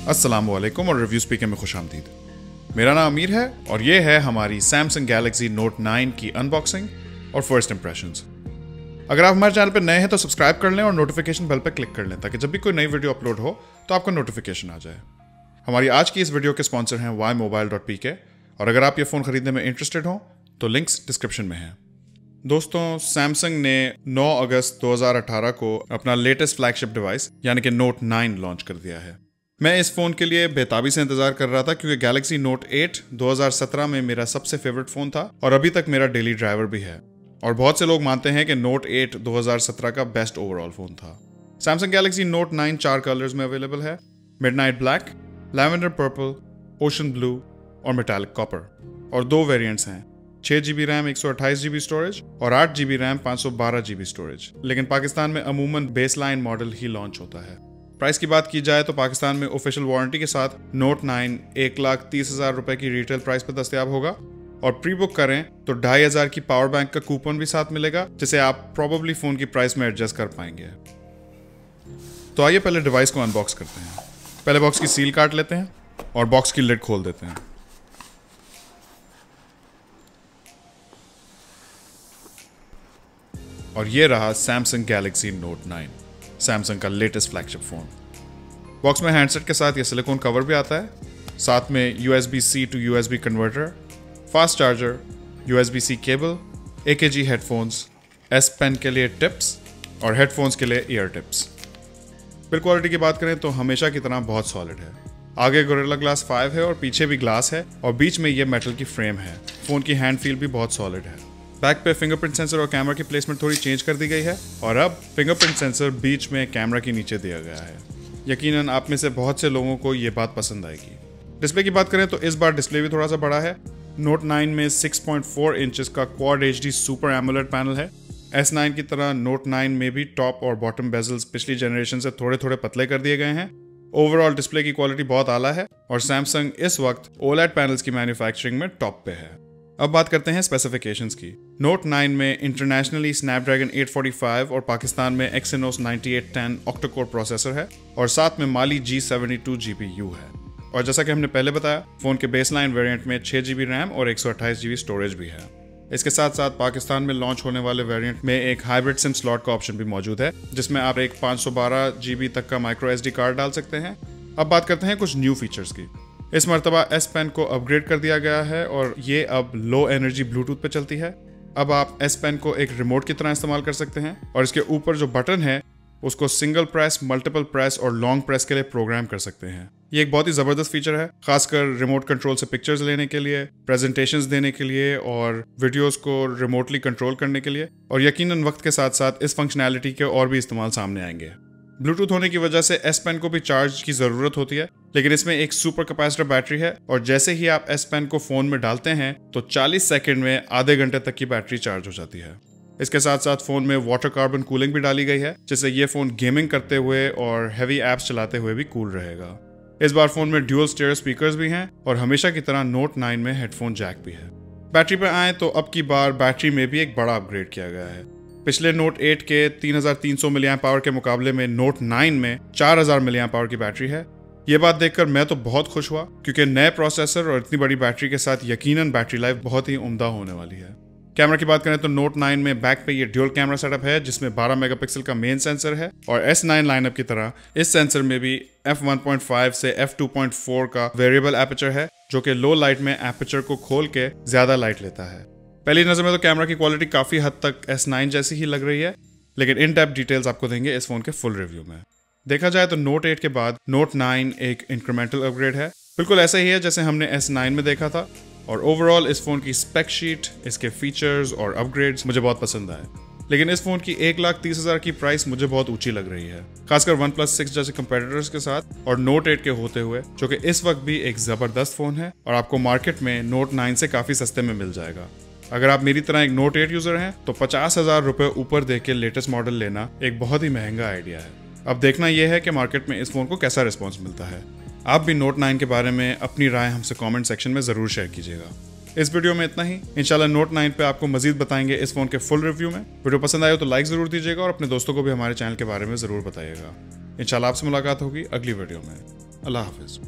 अस्सलामुअलैकुम और review speaker में खुशामदीद। मेरा नाम अमीर है और ये है हमारी सैमसंग गैलेक्सी नोट 9 की अनबॉक्सिंग और फर्स्ट इंप्रेशंस। अगर आप हमारे चैनल पर नए हैं तो सब्सक्राइब कर लें और नोटिफिकेशन बेल पर क्लिक कर लें ताकि जब भी कोई नई वीडियो अपलोड हो तो आपको नोटिफिकेशन आ जाए। हमारी आज की इस वीडियो के स्पॉन्सर हैं ymobile.pk और अगर आप ये फ़ोन खरीदने में इंटरेस्टेड हो तो लिंक्स डिस्क्रिप्शन में हैं। दोस्तों, सैमसंग ने 9 अगस्त 2018 को अपना लेटेस्ट फ्लैगशिप डिवाइस यानी कि नोट 9 लॉन्च कर दिया है। मैं इस फ़ोन के लिए बेताबी से इंतज़ार कर रहा था क्योंकि गैलेक्सी नोट 8 2017 में मेरा सबसे फेवरेट फ़ोन था और अभी तक मेरा डेली ड्राइवर भी है। और बहुत से लोग मानते हैं कि नोट 8 2017 का बेस्ट ओवरऑल फ़ोन था। सैमसंग गैलेक्सी नोट 9 4 कलर्स में अवेलेबल है: midnight black, lavender purple, ocean blue और मेटालिक कॉपर। और 2 वेरिएंट्स हैं, 6 GB रैम 128 GB स्टोरेज और 8 GB रैम 512 GB स्टोरेज। लेकिन पाकिस्तान में अमूमन बेसलाइन मॉडल ही लॉन्च होता है। प्राइस की बात की जाए तो पाकिस्तान में ऑफिशियल वारंटी के साथ नोट 9 1,30,000 रुपए की रिटेल प्राइस पर दस्तयाब होगा और प्री बुक करें तो 2,500 की पावर बैंक का कूपन भी साथ मिलेगा जिसे आप प्रोबेबली फ़ोन की प्राइस में एडजस्ट कर पाएंगे। तो आइए पहले डिवाइस को अनबॉक्स करते हैं। पहले बॉक्स की सील काट लेते हैं और बॉक्स की लिड खोल देते हैं। और ये रहा सैमसंग गैलेक्सी नोट 9, सैमसंग का लेटेस्ट फ्लैगशिप फ़ोन। बॉक्स में हैंडसेट के साथ ये सिलिकॉन कवर भी आता है, साथ में USB-C to USB converter, fast charger, USB-C cable, AKG headphones, S pen के लिए टिप्स और हेडफोन्स के लिए ईयर टिप्स। बिल्ड क्वालिटी की बात करें तो हमेशा की तरह बहुत सॉलिड है। आगे गोरिल्ला ग्लास 5 है और पीछे भी ग्लास है और बीच में ये मेटल की फ्रेम है। फ़ोन की हैंड फील भी बहुत सॉलिड है। बैक पे फिंगरप्रिंट सेंसर और कैमरा की प्लेसमेंट थोड़ी चेंज कर दी गई है और अब फिंगरप्रिंट सेंसर बीच में कैमरा के नीचे दिया गया है। यकीनन आप में से बहुत से लोगों को ये बात पसंद आएगी। डिस्प्ले की बात करें तो इस बार डिस्प्ले भी थोड़ा सा बड़ा है। नोट 9 में 6.4 इंचेस का quad HD super AMOLED panel है। S9 की तरह नोट 9 में भी टॉप और बॉटम बेजल्स पिछली जनरेशन से थोड़े थोड़े पतले कर दिए गए हैं। ओवरऑल डिस्प्ले की क्वालिटी बहुत आला है और सैमसंग इस वक्त OLED पैनल्स की मैन्युफैक्चरिंग में टॉप पे है। अब बात करते हैं स्पेसिफिकेशंस की। नोट 9 में इंटरनेशनली स्नैपड्रैगन 845 और पाकिस्तान में Exynos 9810 ऑक्टा-कोर प्रोसेसर है और साथ में माली G72 GPU है। और जैसा कि हमने पहले बताया, फ़ोन के बेसलाइन वेरिएंट में 6 GB रैम और 128 GB स्टोरेज भी है। इसके साथ साथ पाकिस्तान में लॉन्च होने वाले वेरिएंट में एक हाइब्रिड सिम स्लॉट का ऑप्शन भी मौजूद है जिसमें आप एक 512 GB तक का माइक्रो SD कार्ड डाल सकते हैं। अब बात करते हैं कुछ न्यू फीचर्स की। इस मर्तबा S पेन को अपग्रेड कर दिया गया है और ये अब लो एनर्जी ब्लूटूथ पे चलती है। अब आप S पेन को एक रिमोट की तरह इस्तेमाल कर सकते हैं और इसके ऊपर जो बटन है उसको सिंगल प्रेस, मल्टीपल प्रेस और लॉन्ग प्रेस के लिए प्रोग्राम कर सकते हैं। ये एक बहुत ही ज़बरदस्त फीचर है, खासकर रिमोट कंट्रोल से पिक्चर्स लेने के लिए, प्रेजेंटेशंस देने के लिए और वीडियोस को रिमोटली कंट्रोल करने के लिए। और यकीनन वक्त के साथ साथ इस फंक्शनैलिटी के और भी इस्तेमाल सामने आएंगे। ब्लूटूथ होने की वजह से S पेन को भी चार्ज की ज़रूरत होती है, लेकिन इसमें एक सुपर कैपेसिटर बैटरी है और जैसे ही आप S पेन को फ़ोन में डालते हैं तो 40 सेकंड में आधे घंटे तक की बैटरी चार्ज हो जाती है। इसके साथ साथ फ़ोन में वाटर कार्बन कूलिंग भी डाली गई है जिससे ये फ़ोन गेमिंग करते हुए और हैवी ऐप्स चलाते हुए भी कूल रहेगा। इस बार फ़ोन में ड्यूअल स्टीरियो स्पीकर्स भी हैं और हमेशा की तरह नोट 9 में हेडफोन जैक भी है। बैटरी पर आए तो अब की बार बैटरी में भी एक बड़ा अपग्रेड किया गया है। पिछले नोट 8 के 3300 मिलियन पावर के मुकाबले में नोट 9 में 4000 मिलियन पावर की बैटरी है। ये बात देखकर मैं तो बहुत खुश हुआ क्योंकि नए प्रोसेसर और इतनी बड़ी बैटरी के साथ यकीनन बैटरी लाइफ बहुत ही उम्दा होने वाली है। कैमरा की बात करें तो नोट 9 में बैक पे ये ड्यूल कैमरा सेटअप है जिसमें 12 मेगापिक्सल का मेन सेंसर है और S9 लाइनअप की तरह इस सेंसर में भी f1.5 से f2.4 का वेरिएबल एपर्चर है जो कि लो लाइट में एपर्चर को खोल के ज्यादा लाइट लेता है। पहली नजर में तो कैमरा की क्वालिटी काफी हद तक S9 जैसी ही लग रही है, लेकिन इन डेप्थ डिटेल्स आपको देंगे इस फोन के फुल रिव्यू में। देखा जाए तो नोट 8 के बाद नोट 9 एक इंक्रीमेंटल अपग्रेड है, बिल्कुल ऐसा ही है जैसे हमने S9 में देखा था। और ओवरऑल इस फोन की स्पेक शीट, इसके फीचर्स और अपग्रेड्स मुझे बहुत पसंद आए। लेकिन इस फोन की 1,30,000 की प्राइस मुझे बहुत ऊंची लग रही है, खासकर OnePlus 6 जैसे कंपेटिटर्स के साथ और Note 8 के होते हुए, जो कि इस वक्त भी एक जबरदस्त फोन है और आपको मार्केट में Note 9 से काफी सस्ते में मिल जाएगा। अगर आप मेरी तरह एक Note 8 यूजर हैं तो 50,000 रुपए ऊपर दे के लेटेस्ट मॉडल लेना एक बहुत ही महंगा आइडिया है। अब देखना यह है कि मार्केट में इस फोन को कैसा रिस्पॉन्स मिलता है। आप भी Note 9 के बारे में अपनी राय हमसे कमेंट सेक्शन में जरूर शेयर कीजिएगा। इस वीडियो में इतना ही। इंशाल्लाह Note 9 पे आपको मजीद बताएंगे इस फोन के फुल रिव्यू में। वीडियो पसंद आए तो लाइक जरूर दीजिएगा और अपने दोस्तों को भी हमारे चैनल के बारे में जरूर बताइएगा। इंशाल्लाह आपसे मुलाकात होगी अगली वीडियो में। अल्लाह हाफिज।